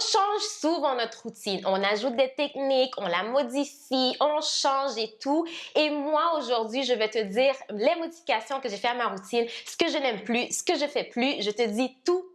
change souvent notre routine. On ajoute des techniques, on la modifie, on change et tout. Et moi, aujourd'hui, je vais te dire les modifications que j'ai fait à ma routine, ce que je n'aime plus, ce que je fais plus. Je te dis tout.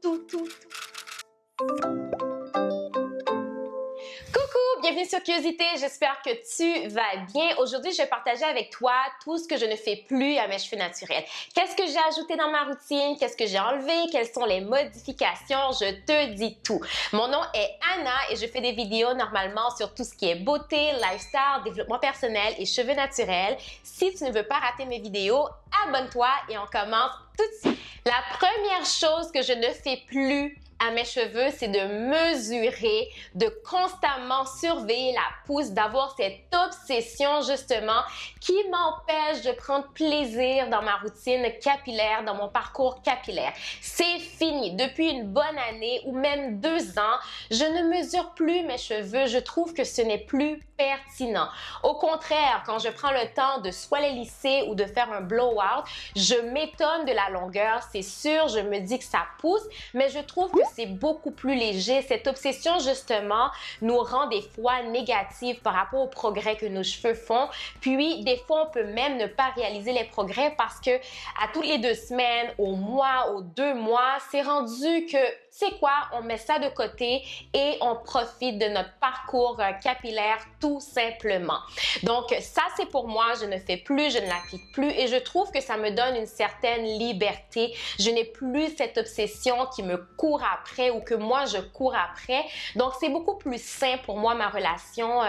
Coucou, bienvenue sur Curiosité, j'espère que tu vas bien. Aujourd'hui, je vais partager avec toi tout ce que je ne fais plus à mes cheveux naturels. Qu'est-ce que j'ai ajouté dans ma routine? Qu'est-ce que j'ai enlevé? Quelles sont les modifications? Je te dis tout. Mon nom est Anna et je fais des vidéos normalement sur tout ce qui est beauté, lifestyle, développement personnel et cheveux naturels. Si tu ne veux pas rater mes vidéos, abonne-toi et on commence tout de suite. La première chose que je ne fais plus à mes cheveux, c'est de mesurer, de constamment surveiller la pousse, d'avoir cette obsession justement qui m'empêche de prendre plaisir dans ma routine capillaire, dans mon parcours capillaire. C'est fini. Depuis une bonne année ou même 2 ans, je ne mesure plus mes cheveux. Je trouve que ce n'est plus pertinent. Au contraire, quand je prends le temps de soit les lisser ou de faire un blowout, je m'étonne de la longueur. C'est sûr, je me dis que ça pousse, mais je trouve que c'est beaucoup plus léger. Cette obsession, justement, nous rend des fois négatives par rapport au progrès que nos cheveux font. Puis, des fois, on peut même ne pas réaliser les progrès parce que à toutes les 2 semaines, au mois, aux 2 mois, c'est rendu que, c'est quoi, on met ça de côté et on profite de notre parcours capillaire tout simplement. Donc, ça, c'est pour moi. Je ne fais plus, je ne l'applique plus et je trouve que ça me donne une certaine liberté. Je n'ai plus cette obsession qui me court après ou que moi, je cours après. Donc, c'est beaucoup plus sain pour moi, ma relation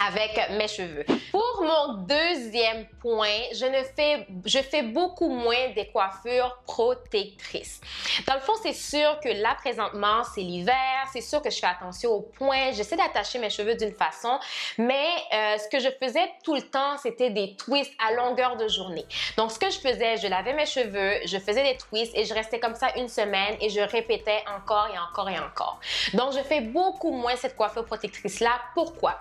avec mes cheveux. Pour mon deuxième point, je fais beaucoup moins des coiffures protectrices. Dans le fond, c'est sûr que là, présentement, c'est l'hiver, c'est sûr que je fais attention aux points, j'essaie d'attacher mes cheveux d'une façon, mais ce que je faisais tout le temps, c'était des twists à longueur de journée. Donc, ce que je faisais, je lavais mes cheveux, je faisais des twists et je restais comme ça 1 semaine et je répétais encore et encore et encore. Donc, je fais beaucoup moins cette coiffure protectrice-là. Pourquoi?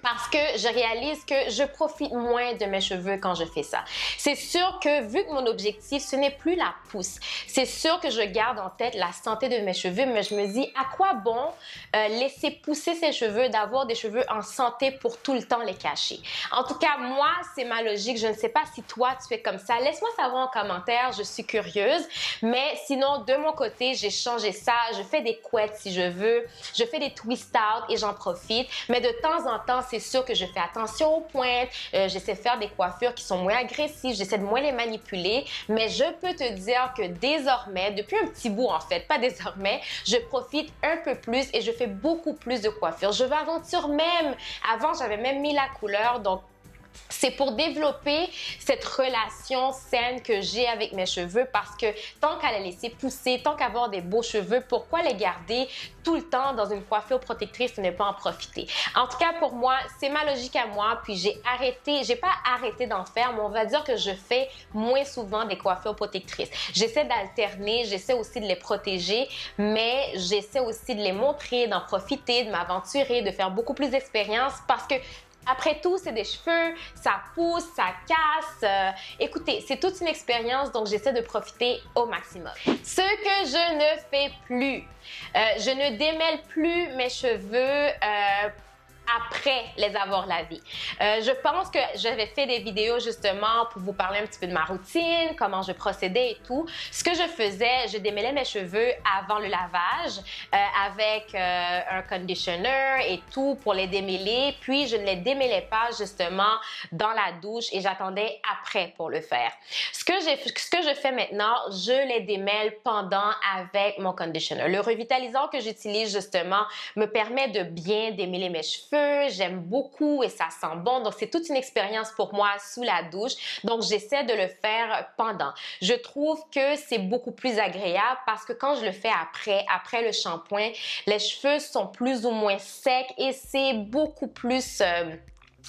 Parce que je réalise que je profite moins de mes cheveux quand je fais ça. C'est sûr que vu que mon objectif, ce n'est plus la pousse, c'est sûr que je garde en tête la santé de mes cheveux, mais je me dis à quoi bon laisser pousser ces cheveux, d'avoir des cheveux en santé pour tout le temps les cacher. En tout cas, moi, c'est ma logique. Je ne sais pas si toi, tu fais comme ça. Laisse-moi savoir en commentaire, je suis curieuse. Mais sinon, de mon côté, j'ai changé ça. Je fais des couettes si je veux. Je fais des twist out et j'en profite. Mais de temps en temps, c'est sûr que je fais attention aux pointes, j'essaie de faire des coiffures qui sont moins agressives, j'essaie de moins les manipuler, mais je peux te dire que désormais, depuis un petit bout en fait, pas désormais, je profite un peu plus et je fais beaucoup plus de coiffures. Je m'aventure même, avant j'avais même mis la couleur, donc c'est pour développer cette relation saine que j'ai avec mes cheveux parce que tant qu'à les laisser pousser, tant qu'à avoir des beaux cheveux, pourquoi les garder tout le temps dans une coiffure protectrice et ne pas en profiter? En tout cas, pour moi, c'est ma logique à moi. Puis j'ai pas arrêté d'en faire, mais on va dire que je fais moins souvent des coiffures protectrices. J'essaie d'alterner, j'essaie aussi de les protéger, mais j'essaie aussi de les montrer, d'en profiter, de m'aventurer, de faire beaucoup plus d'expérience parce que après tout, c'est des cheveux, ça pousse, ça casse. Écoutez, c'est toute une expérience, donc j'essaie de profiter au maximum. Ce que je ne fais plus, je ne démêle plus mes cheveux après les avoir lavés. Je pense que j'avais fait des vidéos justement pour vous parler un petit peu de ma routine, comment je procédais et tout. Ce que je faisais, je démêlais mes cheveux avant le lavage avec un conditioner et tout pour les démêler. Puis, je ne les démêlais pas justement dans la douche et j'attendais après pour le faire. Ce que je fais maintenant, je les démêle pendant avec mon conditioner. Le revitalisant que j'utilise justement me permet de bien démêler mes cheveux. J'aime beaucoup et ça sent bon. Donc, c'est toute une expérience pour moi sous la douche. Donc, j'essaie de le faire pendant. Je trouve que c'est beaucoup plus agréable parce que quand je le fais après le shampoing, les cheveux sont plus ou moins secs et c'est beaucoup plus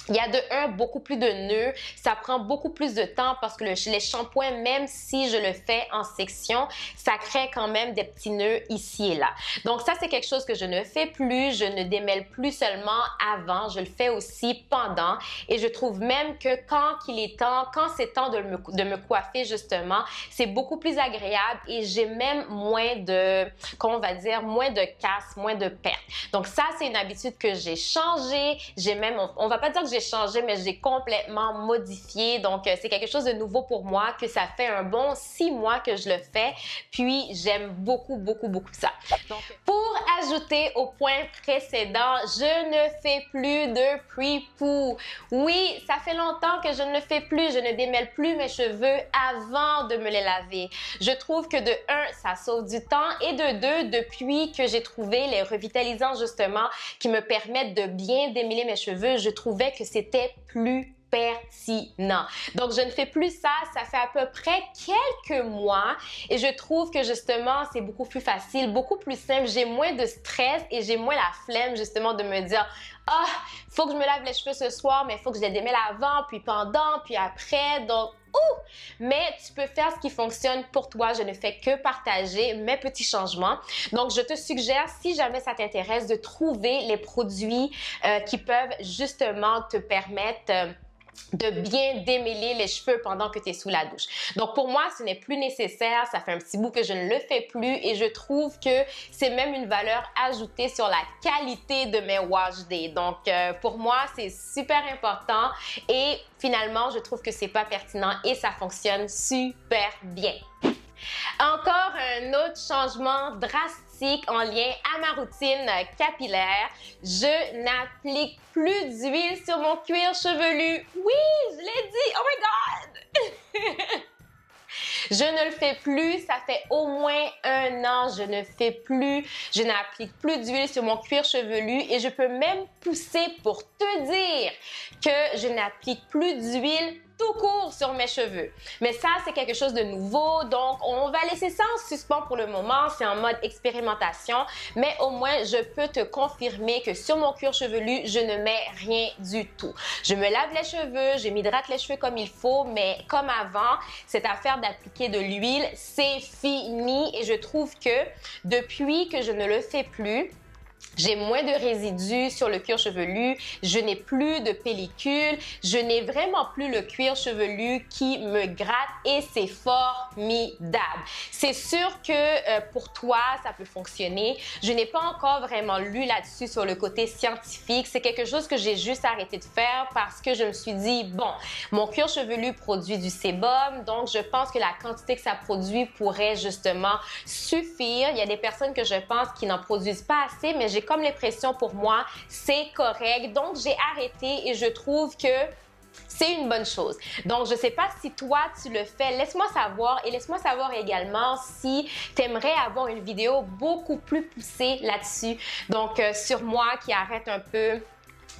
Il y a de un beaucoup plus de nœuds, ça prend beaucoup plus de temps parce que les shampoings, même si je le fais en section, ça crée quand même des petits nœuds ici et là. Donc ça, c'est quelque chose que je ne fais plus, je ne démêle plus seulement avant, je le fais aussi pendant et je trouve même que quand c'est temps de me coiffer justement, c'est beaucoup plus agréable et j'ai même moins de, comment on va dire, moins de casse, moins de pertes. Donc ça, c'est une habitude que j'ai changée, j'ai même, on va pas dire que j'ai changé, mais j'ai complètement modifié. Donc, c'est quelque chose de nouveau pour moi, que ça fait un bon 6 mois que je le fais. Puis, j'aime beaucoup, beaucoup, beaucoup ça. Donc, pour ajouter au point précédent, je ne fais plus de pre-poo. Oui, ça fait longtemps que je ne le fais plus. Je ne démêle plus mes cheveux avant de me les laver. Je trouve que de un, ça sauve du temps et de deux, depuis que j'ai trouvé les revitalisants justement qui me permettent de bien démêler mes cheveux, je trouvais que c'était plus pertinent. Donc, je ne fais plus ça. Ça fait à peu près quelques mois et je trouve que justement, c'est beaucoup plus facile, beaucoup plus simple. J'ai moins de stress et j'ai moins la flemme justement de me dire « Ah, faut que je me lave les cheveux ce soir, mais il faut que je les démêle avant, puis pendant, puis après. » Donc, mais tu peux faire ce qui fonctionne pour toi. Je ne fais que partager mes petits changements. Donc, je te suggère, si jamais ça t'intéresse, de trouver les produits qui peuvent justement te permettre de bien démêler les cheveux pendant que tu es sous la douche. Donc, pour moi, ce n'est plus nécessaire. Ça fait un petit bout que je ne le fais plus et je trouve que c'est même une valeur ajoutée sur la qualité de mes wash days. Donc, pour moi, c'est super important et finalement, je trouve que c'est pas pertinent et ça fonctionne super bien. Encore un autre changement drastique en lien à ma routine capillaire. Je n'applique plus d'huile sur mon cuir chevelu. Oui, je l'ai dit! Oh my God! Je ne le fais plus, ça fait au moins 1 an, je ne fais plus, je n'applique plus d'huile sur mon cuir chevelu et je peux même pousser pour te dire que je n'applique plus d'huile tout court sur mes cheveux. Mais ça, c'est quelque chose de nouveau, donc on va laisser ça en suspens pour le moment, c'est en mode expérimentation, mais au moins, je peux te confirmer que sur mon cuir chevelu, je ne mets rien du tout. Je me lave les cheveux, je m'hydrate les cheveux comme il faut, mais comme avant, cette affaire d'appliquer de l'huile, c'est fini et je trouve que depuis que je ne le fais plus, j'ai moins de résidus sur le cuir chevelu, je n'ai plus de pellicule, je n'ai vraiment plus le cuir chevelu qui me gratte et c'est formidable. C'est sûr que pour toi, ça peut fonctionner. Je n'ai pas encore vraiment lu là-dessus sur le côté scientifique. C'est quelque chose que j'ai juste arrêté de faire parce que je me suis dit, bon, mon cuir chevelu produit du sébum, donc je pense que la quantité que ça produit pourrait justement suffire. Il y a des personnes que je pense qui n'en produisent pas assez, mais j'ai comme l'impression pour moi, c'est correct. Donc, j'ai arrêté et je trouve que c'est une bonne chose. Donc, je ne sais pas si toi, tu le fais. Laisse-moi savoir et laisse-moi savoir également si tu aimerais avoir une vidéo beaucoup plus poussée là-dessus. Donc, sur moi qui arrête un peu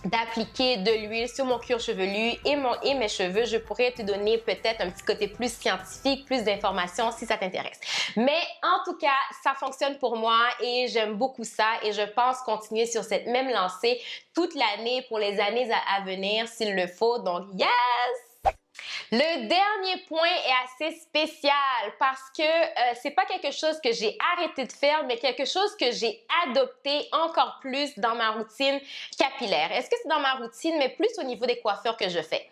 d'appliquer de l'huile sur mon cuir chevelu et mes cheveux, je pourrais te donner peut-être un petit côté plus scientifique, plus d'informations si ça t'intéresse. Mais en tout cas, ça fonctionne pour moi et j'aime beaucoup ça et je pense continuer sur cette même lancée toute l'année pour les années à venir s'il le faut. Donc, yes! Le dernier point est assez spécial parce que c'est pas quelque chose que j'ai arrêté de faire, mais quelque chose que j'ai adopté encore plus dans ma routine capillaire. Est-ce que c'est dans ma routine, mais plus au niveau des coiffures que je fais?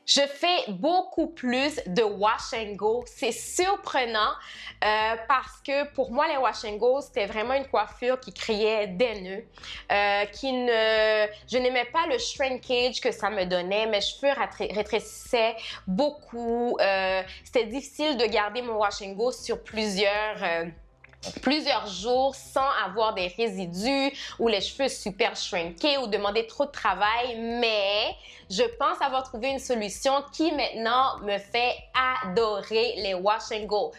Je fais beaucoup plus de wash and go. C'est surprenant parce que pour moi, les wash and go, c'était vraiment une coiffure qui créait des nœuds, je n'aimais pas le shrinkage que ça me donnait. Mes cheveux rétrécissaient beaucoup. C'était difficile de garder mon wash and go sur plusieurs jours sans avoir des résidus ou les cheveux super shrinkés ou demander trop de travail, mais je pense avoir trouvé une solution qui maintenant me fait adorer les wash and go.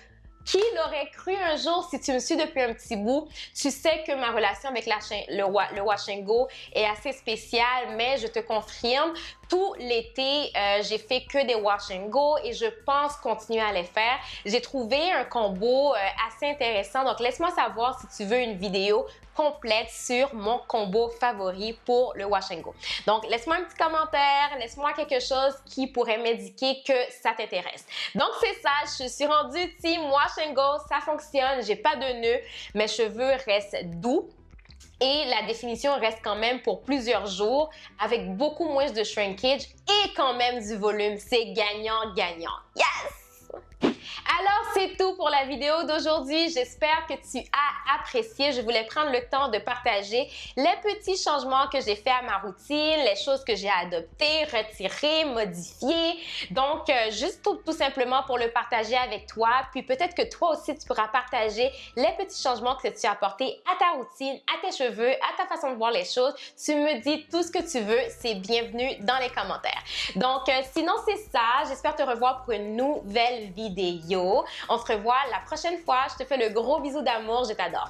Qui l'aurait cru un jour si tu me suis depuis un petit bout? Tu sais que ma relation avec le wash and go est assez spéciale, mais je te confirme Tout l'été, j'ai fait que des wash and go et je pense continuer à les faire. J'ai trouvé un combo assez intéressant. Donc, laisse-moi savoir si tu veux une vidéo complète sur mon combo favori pour le wash and go. Donc, laisse-moi un petit commentaire, laisse-moi quelque chose qui pourrait m'indiquer que ça t'intéresse. Donc, c'est ça, je suis rendue team wash and go, ça fonctionne, j'ai pas de nœuds, mes cheveux restent doux. Et la définition reste quand même pour plusieurs jours avec beaucoup moins de shrinkage et quand même du volume. C'est gagnant-gagnant. Yes! Alors, c'est tout pour la vidéo d'aujourd'hui. J'espère que tu as apprécié. Je voulais prendre le temps de partager les petits changements que j'ai fait à ma routine, les choses que j'ai adoptées, retirées, modifiées. Donc, juste tout simplement pour le partager avec toi. Puis peut-être que toi aussi, tu pourras partager les petits changements que tu as apportés à ta routine, à tes cheveux, à ta façon de voir les choses. Tu me dis tout ce que tu veux. C'est bienvenu dans les commentaires. Donc, sinon, c'est ça. J'espère te revoir pour une nouvelle vidéo. On se revoit la prochaine fois. Je te fais le gros bisou d'amour. Je t'adore.